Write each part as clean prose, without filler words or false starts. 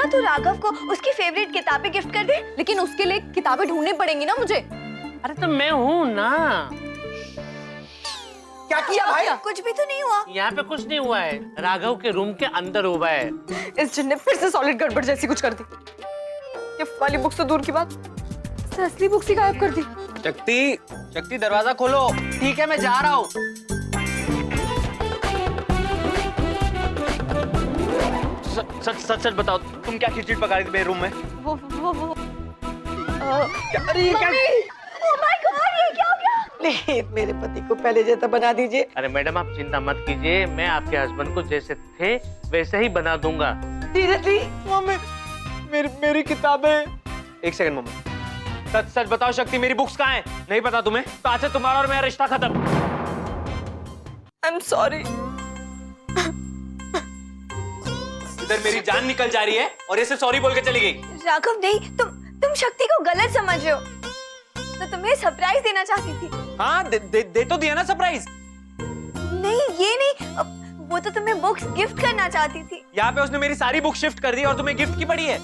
ना तू राघव को उसकी फेवरेट किताबें गिफ्ट कर दे। लेकिन उसके लिए किताबें ढूंढनी पड़ेंगी ना मुझे। अरे तो मैं हूँ ना। क्या किया भाई? कुछ भी तो नहीं हुआ। यहाँ पे कुछ नहीं हुआ है, राघव के रूम के अंदर हुआ है। इस जिन ने फिर से सॉलिड गड़बड़ जैसी कुछ कर दी। ये वाली बुक्स तो दूर की बात, इसने असली बुक्स ही गायब कर दी। शक्ति, शक्ति दरवाजा खोलो। ठीक है मैं जा रहा हूँ। सच सच सच बताओ, तुम क्या खिचड़ी पका रही थी मेरे रूम में? वो अरे ये क्या? Oh my God, ये क्या हो गया? प्लीज मेरे पति को पहले जैसा बना दीजिए। अरे मैडम आप चिंता मत कीजिए, मैं आपके हस्बैंड को जैसे थे वैसे ही बना दूंगा। सीरियसली? मम्मी, मेरी किताबें। एक सेकंड मम्मी, सच सच बताओ शक्ति, मेरी बुक्स कहाँ हैं? नहीं पता तुम्हें? तो आज से तुम्हारा और मेरा रिश्ता खत्म। I am sorry. इधर मेरी जान निकल जा रही है और ये सिर्फ सॉरी बोल के चली गई। राघव नहीं, तुम शक्ति को गलत समझ रहे हो। तो तुम्हें सरप्राइज देना चाहती थी। हाँ दे तो दिया ना सरप्राइज। नहीं ये नहीं, वो तो तुम्हें बुक्स गिफ्ट करना चाहती थी। यहाँ पे उसने मेरी सारी बुक शिफ्ट कर दी और तुम्हें गिफ्ट की पड़ी है।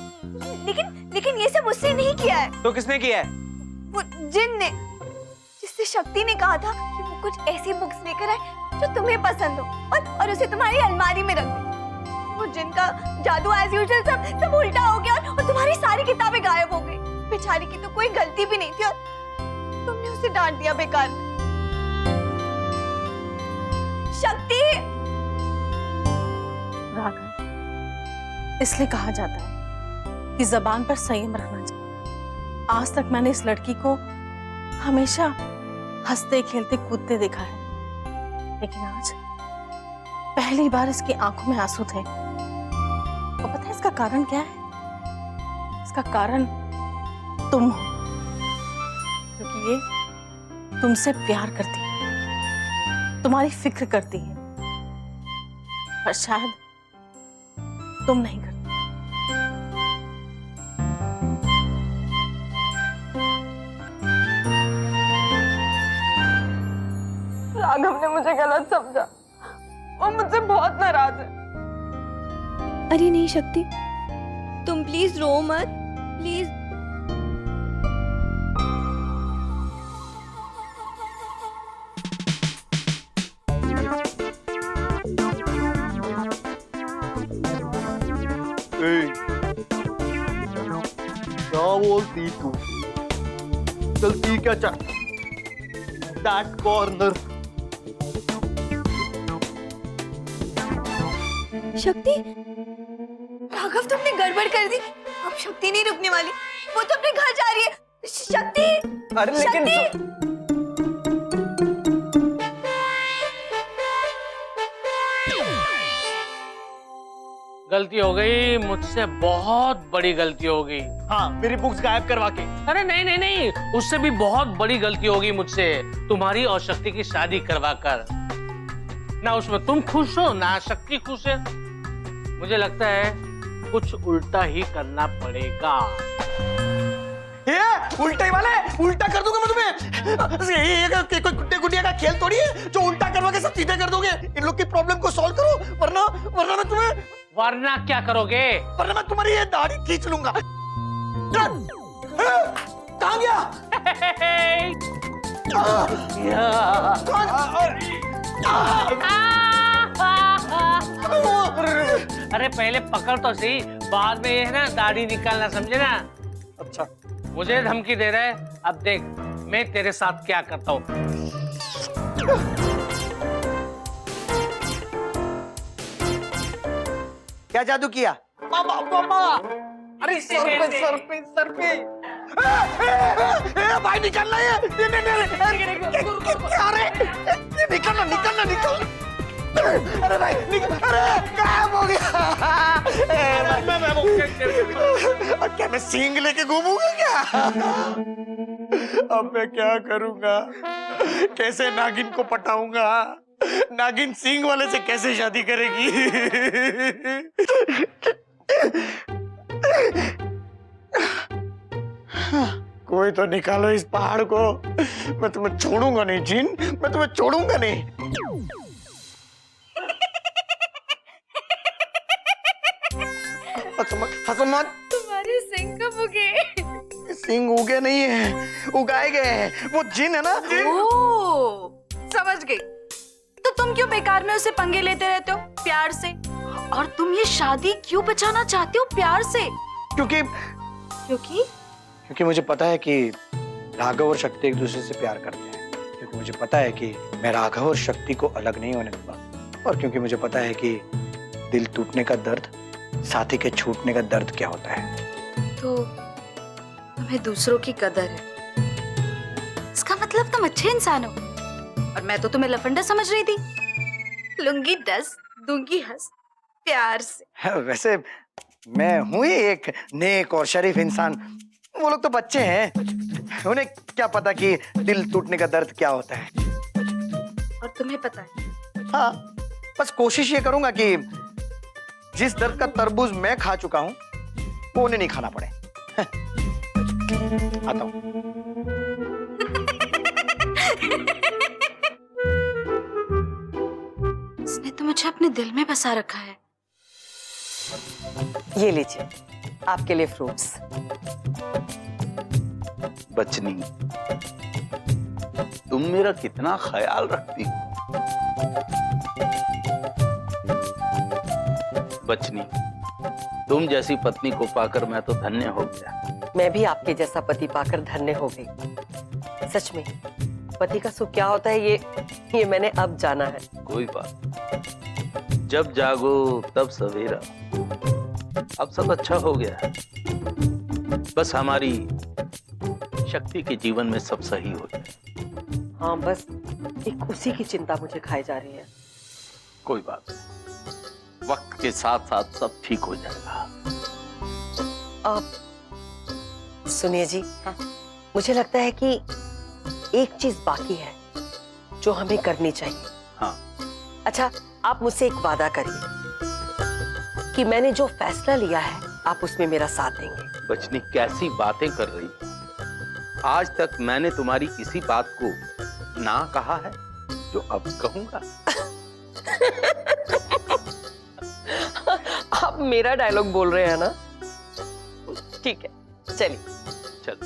लेकिन ये सब उसने नहीं किया है। तो किसने किया है? वो जिन ने, जिससे शक्ति ने कहा था कि वो कुछ ऐसी बुक्स लेकर आए जो तुम्हें पसंद हो और उसे तुम्हारी अलमारी में रख दे। वो जिनका जादू एज यूजुअल सब उल्टा हो गया और तुम्हारी सारी किताबें गायब हो गई। बेचारी की तो कोई गलती भी नहीं थी और तुमने उसे डांट दिया बेकार में। शक्ति! राघव, इसलिए कहा जाता है कि जबान पर संयम रखना चाहिए। आज तक मैंने इस लड़की को हमेशा हंसते खेलते कूदते देखा है, लेकिन आज पहली बार इसकी आंखों में आंसू थे। और पता है इसका कारण क्या है? इसका कारण तुम हो, क्योंकि ये तुमसे प्यार करती है, तुम्हारी फिक्र करती है, पर शायद तुम नहीं करती। राघव ने मुझे गलत समझा, वो मुझसे बहुत नाराज है। अरे नहीं शक्ति, तुम प्लीज रो मत, प्लीज। क्या बोलती तू? चलती क्या चाह? That corner. शक्ति, राघव तुमने गड़बड़ कर दी। अब शक्ति नहीं रुकने वाली, वो तो अपने घर जा रही है। शक्ति! अरे लेकिन शक्ति! गलती हो गई मुझसे, बहुत बड़ी गलती हो गई। हाँ, मेरी बुक्स गायब करवा के। अरे नहीं नहीं नहीं, उससे भी बहुत बड़ी गलती होगी मुझसे, तुम्हारी और शक्ति की शादी करवा कर। ना उसमें तुम खुश हो ना शक्ति खुश है। मुझे लगता है कुछ उल्टा ही करना पड़ेगा। ये उल्टा ही वाला है, उल्टा कर दूंगा मैं तुम्हें। ये कोई गुड्डे गुड़िया का खेल थोड़ी है जो उल्टा करवा के सब सीधे कर दोगे। इन लोग की प्रॉब्लम को सॉल्व करो, वरना मैं तुम्हें, वरना क्या करोगे? वरना मैं तुम्हारी ये दाढ़ी खींच लूंगा। कहाँ गया? अरे पहले पकड़ तो सही, बाद में ये है ना दाढ़ी निकालना, समझे ना? अच्छा, मुझे धमकी दे रहा है, अब देख मैं तेरे साथ क्या करता हूँ। क्या जादू किया? मामा, अरे सर पे भाई निकलना है। क्या रे? निकलना। अरे भाई अरे गायब हो गया। और क्या मैं सींग लेके घूमूंगा क्या? अब मैं क्या करूंगा? कैसे नागिन को पटाऊंगा? नागिन सींग वाले से कैसे शादी करेगी? कोई तो निकालो इस पहाड़ को। मैं तुम्हें छोड़ूंगा नहीं जिन, मैं तुम्हें छोड़ूंगा नहीं। हंसो मत। तुम्हारे सिंह कब उगे? सिंह उगे नहीं है, उगाए गए हैं। वो जिन है ना, जिन। ओ, समझ गई। तो तुम क्यों बेकार में उसे पंगे लेते रहते हो प्यार से? और तुम ये शादी क्यों बचाना चाहते हो प्यार से? क्योंकि मुझे पता है कि राघव और शक्ति एक दूसरे से प्यार करते हैं। क्योंकि मुझे पता है कि मैं राघव और शक्ति को अलग नहीं होने दूंगा। और क्योंकि मुझे पता है कि दिल टूटने का दर्द, साथी के छूटने का दर्द क्या होता है। तो तुम्हें दूसरों की कदर है, इसका मतलब तुम अच्छे इंसान हो। और मैं तो तुम्हें लफंडा समझ रही थी। लूंगी 10 दूंगी हंस, प्यार से। वैसे मैं हूं ही एक नेक और शरीफ इंसान। वो लोग तो बच्चे हैं, उन्हें क्या पता कि दिल टूटने का दर्द क्या होता है। और तुम्हें पता है। हाँ, बस कोशिश ये करूंगा कि जिस दर्द का तरबूज मैं खा चुका हूं वो उन्हें नहीं खाना पड़े। आता हूं। इसने तो मुझे अपने दिल में बसा रखा है। ये लीजिए आपके लिए फ्रूट्स। बचनी, तुम मेरा कितना ख्याल रखती हो। बचनी, तुम जैसी पत्नी को पाकर मैं तो धन्य हो गया। मैं भी आपके जैसा पति पाकर धन्य हो गई। सच में पति का सुख क्या होता है ये मैंने अब जाना है। कोई बात नहीं। जब जागो तब सवेरा। अब सब अच्छा हो गया है। बस हमारी शक्ति के जीवन में सब सही हो जाए। हाँ, बस एक उसी की चिंता मुझे खाई जा रही है। कोई बात नहीं, वक्त के साथ साथ सब ठीक हो जाएगा। अब सुनिए जी, मुझे लगता है कि एक चीज बाकी है जो हमें करनी चाहिए। हाँ। अच्छा, आप मुझसे एक वादा करिए कि मैंने जो फैसला लिया है आप उसमें मेरा साथ देंगे। बचनी, कैसी बातें कर रही हो? आज तक मैंने तुम्हारी किसी बात को ना कहा है जो अब कहूंगा। आप मेरा डायलॉग बोल रहे हैं ना? ठीक है, चलिए। चल।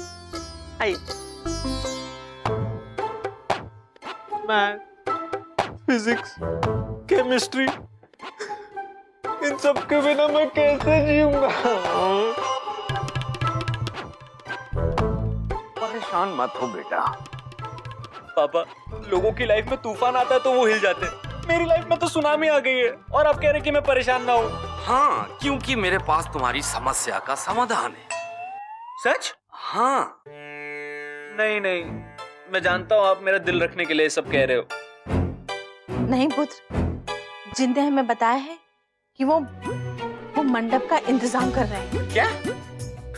आइए। मैथ, फिजिक्स, केमिस्ट्री, इन सब के बिना मैं कैसे जीऊंगा? परेशान मत हो बेटा। पापा, लोगों की लाइफ में तूफान आता है तो वो हिल जाते हैं। मेरी लाइफ में तो सुनामी आ गई है और आप कह रहे कि मैं परेशान ना हूँ। हाँ, क्योंकि मेरे पास तुम्हारी समस्या का समाधान है। सच? हाँ। नहीं नहीं, मैं जानता हूँ आप मेरा दिल रखने के लिए सब कह रहे हो। नहीं पुत्र, जिन ने हमें बताया है कि वो मंडप का इंतजाम कर रहे हैं। क्या?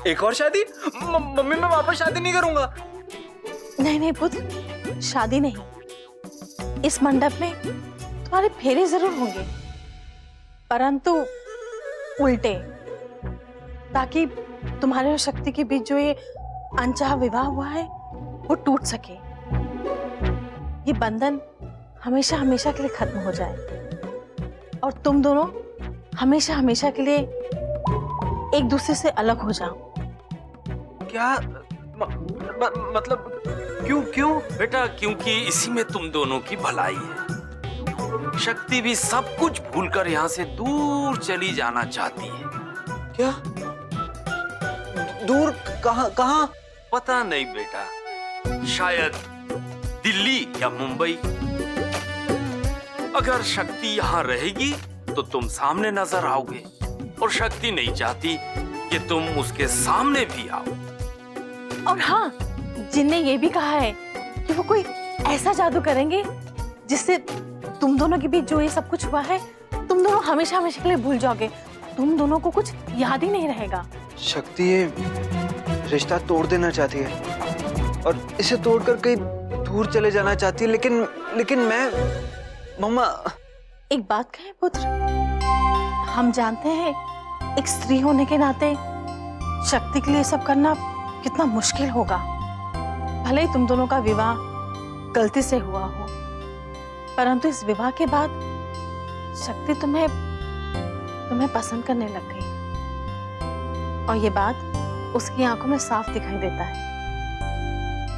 एक और शादी? मम्मी, मैं वापस शादी नहीं करूंगा। नहीं नहीं पुत्र, शादी नहीं। इस मंडप में तुम्हारे फेरे जरूर होंगे, परंतु उल्टे, ताकि तुम्हारे और शक्ति के बीच जो ये अनचाहा विवाह हुआ है वो टूट सके, ये बंधन हमेशा हमेशा के लिए खत्म हो जाए और तुम दोनों हमेशा हमेशा के लिए एक दूसरे से अलग हो जाओ। क्या मतलब क्यों बेटा? क्योंकि इसी में तुम दोनों की भलाई है। शक्ति भी सब कुछ भूलकर यहाँ से दूर चली जाना चाहती है। क्या? दूर? कहाँ? पता नहीं बेटा, शायद दिल्ली या मुंबई। अगर शक्ति यहाँ रहेगी तो तुम सामने नजर आओगे और शक्ति नहीं चाहती कि तुम उसके सामने भी आओ। और हाँ, जिनने ये भी कहा है कि वो कोई ऐसा जादू करेंगे जिससे तुम दोनों के बीच जो ये सब कुछ हुआ है तुम दोनों हमेशा हमेशा के लिए भूल जाओगे। तुम दोनों को कुछ याद ही नहीं रहेगा। शक्ति ये रिश्ता तोड़ देना चाहती है और इसे तोड़कर कहीं दूर चले जाना चाहती है, लेकिन मैं मम्मा। एक बात कहें पुत्र, हम जानते हैं एक स्त्री होने के नाते शक्ति के लिए सब करना कितना मुश्किल होगा। भले ही तुम दोनों का विवाह गलती से हुआ हो, परंतु इस विवाह के बाद शक्ति तुम्हें पसंद करने लग गई। और ये बात उसकी आंखों में साफ दिखाई देता है,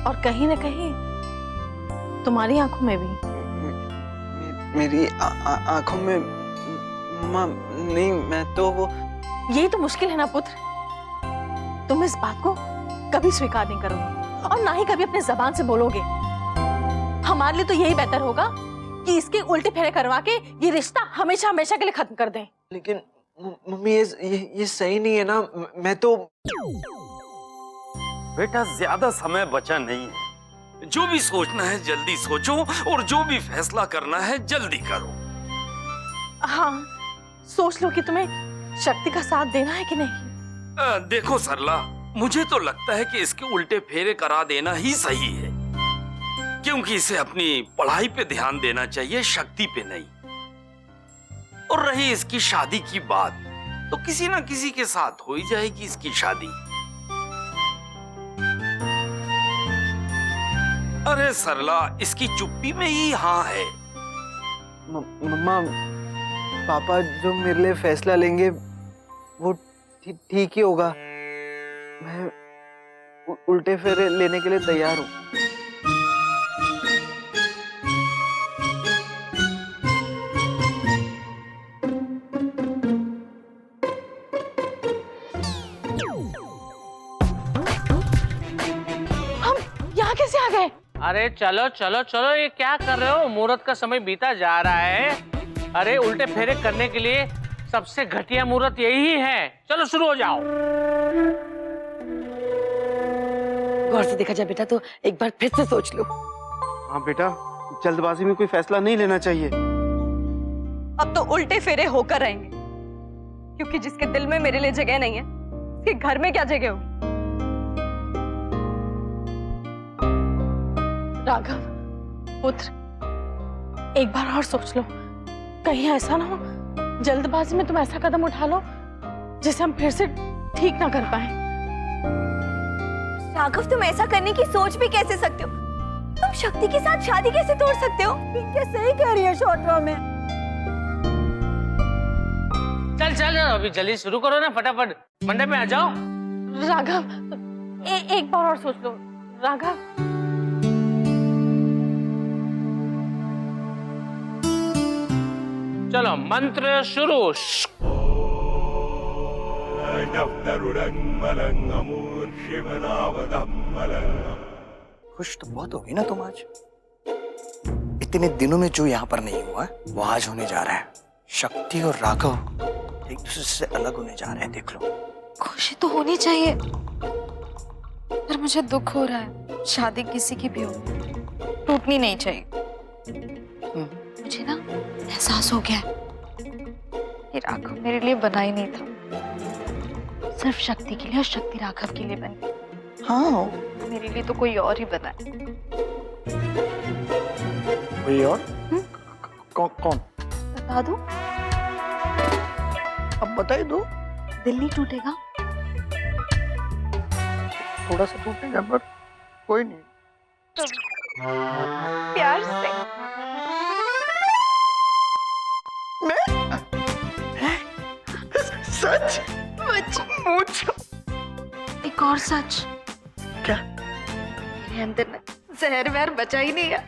और कहीं ना कहीं तुम्हारी आंखों में भी। मेरी आंखों में माँ नहीं, मैं तो वो यही तो मुश्किल है ना पुत्र, तुम इस बात को कभी स्वीकार नहीं करोगे और ना ही कभी अपने जबान से बोलोगे। हमारे लिए तो यही बेहतर होगा कि इसके उल्टे फेरे करवा के ये रिश्ता हमेशा हमेशा के लिए खत्म कर दें। लेकिन मम्मी ये सही नहीं है ना। मैं तो बेटा ज्यादा समय बचा नहीं है, जो भी सोचना है जल्दी सोचो और जो भी फैसला करना है जल्दी करो। हाँ, सोच लो कि तुम्हें शक्ति का साथ देना है कि नहीं। देखो सरला, मुझे तो लगता है कि इसके उल्टे फेरे करा देना ही सही है, क्योंकि इसे अपनी पढ़ाई पे ध्यान देना चाहिए, शक्ति पे नहीं। और रही इसकी शादी की बात, तो किसी ना किसी के साथ हो ही जाएगी इसकी शादी। अरे सरला, इसकी चुप्पी में ही हाँ है। मम्मा, पापा जो मेरे लिए फैसला लेंगे वो ठीक ही होगा। मैं उल्टे फेरे लेने के लिए तैयार हूँ। हम यहाँ कैसे आ गए? अरे चलो चलो चलो, ये क्या कर रहे हो? मुहूर्त का समय बीता जा रहा है। अरे उल्टे फेरे करने के लिए सबसे घटिया मुहूर्त यही है। चलो शुरू हो जाओ। गौर से देखा जाए बेटा तो एक बार फिर से सोच लो। हाँ बेटा, जल्दबाजी में कोई फैसला नहीं लेना चाहिए। अब तो उल्टे फेरे होकर रहेंगे, क्योंकि जिसके दिल में मेरे लिए जगह नहीं है, उसके घर में क्या जगह होगी? राघव पुत्र, एक बार और सोच लो, कहीं ऐसा ना हो जल्दबाजी में तुम ऐसा कदम उठा लो जिसे हम फिर से ठीक ना कर पाए। राघव, तुम ऐसा करने की सोच भी कैसे सकते हो? तुम शक्ति के साथ शादी कैसे तोड़ सकते हो? पिंकी सही कह रही है शॉर्ट ड्रॉ में। चल चल अभी जल्दी शुरू करो ना, फटाफट मंडप में आ जाओ। राघव, एक बार और सोच लो राघव। चलो मंत्र शुरू। खुश तो बहुत होगी ना तुम आज। इतने दिनों में जो यहाँ पर नहीं हुआ वो आज होने जा रहा है। शक्ति और राघव एक दूसरे से अलग होने जा रहे हैं, देख लो। खुशी तो होनी चाहिए, पर मुझे दुख हो रहा है। शादी किसी की भी हो, टूटनी नहीं चाहिए। मुझे ना एहसास हो गया है कि राघव मेरे लिए बना ही नहीं था, सिर्फ शक्ति के लिए, और शक्ति राघव के लिए बनी। हाँ, मेरे लिए तो कोई और ही बना है। कोई और? कौन? बता दो, अब बता ही दो। दिल नहीं टूटेगा? थोड़ा सा टूटेगा पर कोई नहीं। प्यार से। सच? मुझ एक और सच। क्या? मेरे अंदर ना जहर वहर बचा ही नहीं है,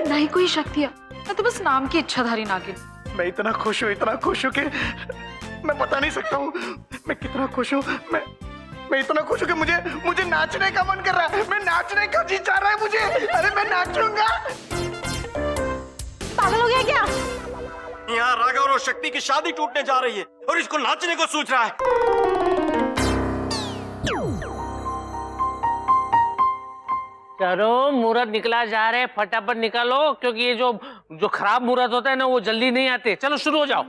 ना ही कोई शक्ति है। मैं तो बस नाम की इच्छाधारी नागिन। मैं इतना खुश हूँ कि मैं बता नहीं सकता हूँ। मैं कितना खुश हूँ। मैं इतना खुश हूँ कि मुझे नाचने का मन कर रहा है। मैं नाचने का जी चाह रहा है मुझे। अरे मैं नाचूंगा। पागल हो गया क्या? यहाँ राघव और शक्ति की शादी टूटने जा रही है और इसको नाचने को सोच रहा है। चलो मुहूर्त निकला जा रहा है, फटाफट निकालो, क्योंकि ये जो खराब मुहूर्त होता है ना वो जल्दी नहीं आते। चलो शुरू हो जाओ।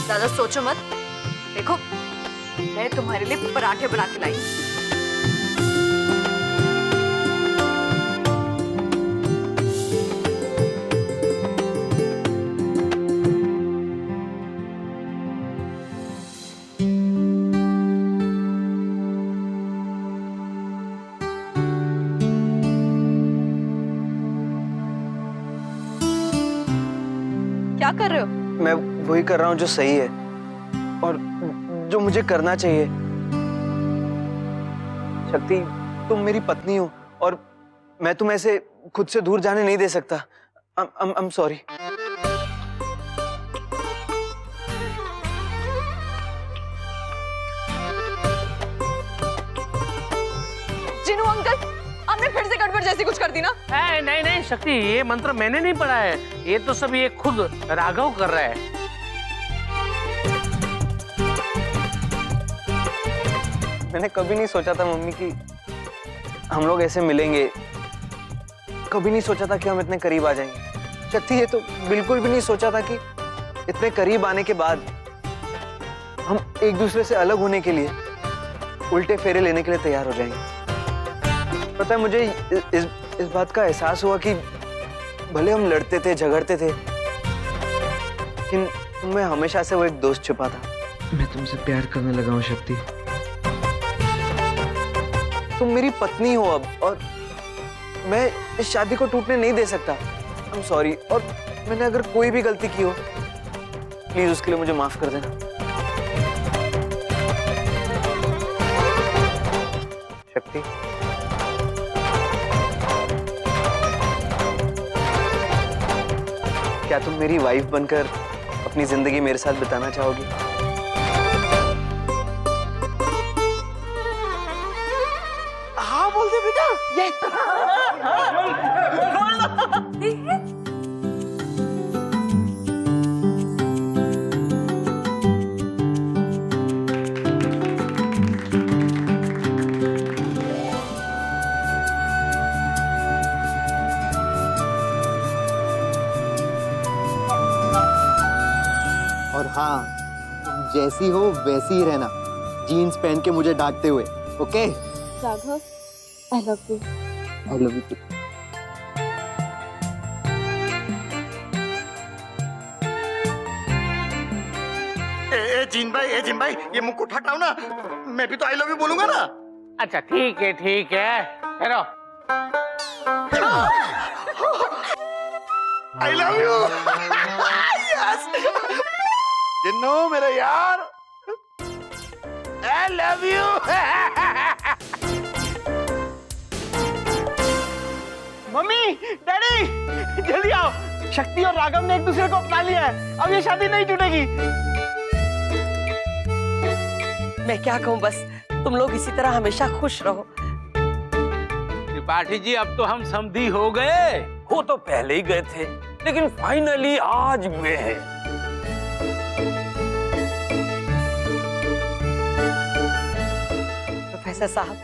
ज्यादा सोचो मत। देखो, मैं तुम्हारे लिए पराठे बना के लाई। क्या कर रहे हो? मैं वही कर रहा हूँ जो सही है और जो मुझे करना चाहिए। शक्ति, तुम मेरी पत्नी हो और मैं तुम्हें ऐसे खुद से दूर जाने नहीं दे सकता। I'm sorry। जिनू अंकल, आपने फिर से गड़बड़ जैसी कुछ कर दी ना? नहीं नहीं शक्ति, ये मंत्र मैंने नहीं पढ़ा है, ये तो सब ये खुद राघव कर रहा है। मैंने कभी नहीं सोचा था मम्मी कि हम लोग ऐसे मिलेंगे। कभी नहीं सोचा था कि हम इतने करीब आ जाएंगे। शक्ति, ये तो बिल्कुल भी नहीं सोचा था कि इतने करीब आने के बाद हम एक दूसरे से अलग होने के लिए उल्टे फेरे लेने के लिए तैयार हो जाएंगे। पता है, मुझे इस बात का एहसास हुआ कि भले हम लड़ते थे, झगड़ते थे, लेकिन तुममें हमेशा से वो एक दोस्त छुपा था। मैं तुमसे प्यार करने लगा हूँ शक्ति। तुम मेरी पत्नी हो अब और मैं इस शादी को टूटने नहीं दे सकता। I'm sorry। और मैंने अगर कोई भी गलती की हो, प्लीज उसके लिए मुझे माफ कर देना। शक्ति, क्या तुम मेरी वाइफ बनकर अपनी जिंदगी मेरे साथ बिताना चाहोगी? हाँ बोल दे बेटा। और हाँ, तुम जैसी हो वैसी ही रहना, जीन्स पहन के मुझे डांटते हुए। Okay Raghav, I love you. I love you. Gene भाई ये मुकुट हटाओ ना, मैं भी तो आई लव यू बोलूंगा ना। अच्छा ठीक है hello. I love you. Yes Jinnu मेरे यार, I love you. Mummy, daddy, जल्दी आओ। शक्ति और राघव ने एक दूसरे को अपना लिया है, अब ये शादी नहीं टूटेगी। मैं क्या कहूँ, बस तुम लोग इसी तरह हमेशा खुश रहो। त्रिपाठी जी, अब तो हम समधी हो गए। वो तो पहले ही गए थे, लेकिन फाइनली आज हुए हैं। प्रोफेसर साहब,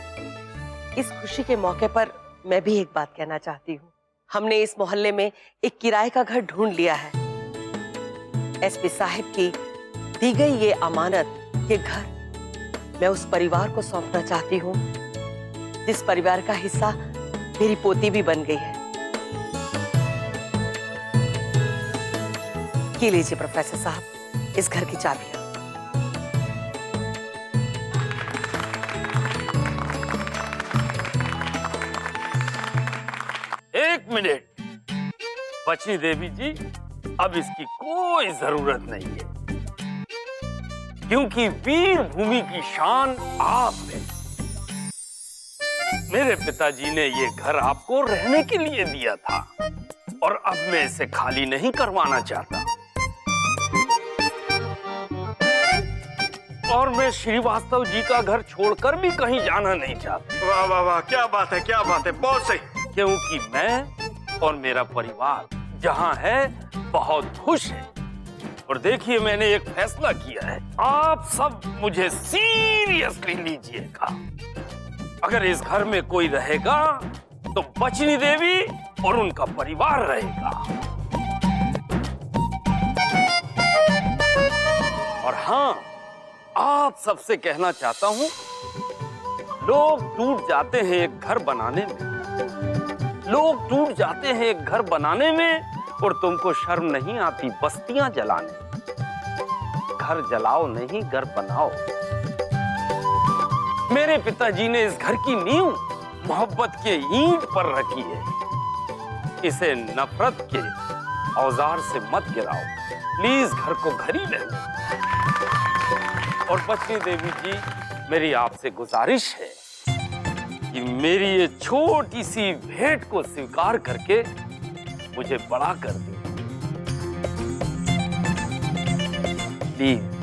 इस खुशी के मौके पर मैं भी एक बात कहना चाहती हूँ। हमने इस मोहल्ले में एक किराए का घर ढूंढ लिया है। एसपी साहब की दी गई ये अमानत, ये घर, मैं उस परिवार को सौंपना चाहती हूँ जिस परिवार का हिस्सा मेरी पोती भी बन गई है। ये लीजिए प्रोफेसर साहब, इस घर की चाबियां। एक मिनट, बचनी देवी जी, अब इसकी कोई जरूरत नहीं है, क्योंकि वीर भूमि की शान आप है। मेरे पिताजी ने ये घर आपको रहने के लिए दिया था और अब मैं इसे खाली नहीं करवाना चाहता। और मैं श्रीवास्तव जी का घर छोड़कर भी कहीं जाना नहीं चाहता। वाह वाह वाह, क्या बात है, क्या बात है, बहुत सही। क्योंकि मैं और मेरा परिवार जहां है बहुत खुश है। और देखिए, मैंने एक फैसला किया है, आप सब मुझे सीरियसली लीजिएगा। अगर इस घर में कोई रहेगा तो बचनी देवी और उनका परिवार रहेगा। और हाँ, आप आप सबसे कहना चाहता हूं, लोग टूट जाते हैं एक घर बनाने में, लोग टूट जाते हैं एक घर बनाने में, और तुमको शर्म नहीं आती बस्तियां जलाने। घर जलाओ नहीं, घर बनाओ। मेरे पिताजी ने इस घर की नींव मोहब्बत के ईंट पर रखी है। इसे नफरत के औजार से मत गिराओ। प्लीज घर को घर ही रहने। और पत्नी देवी जी, मेरी आपसे गुजारिश है कि मेरी ये छोटी सी भेंट को स्वीकार करके मुझे बड़ा कर दे। प्लीज।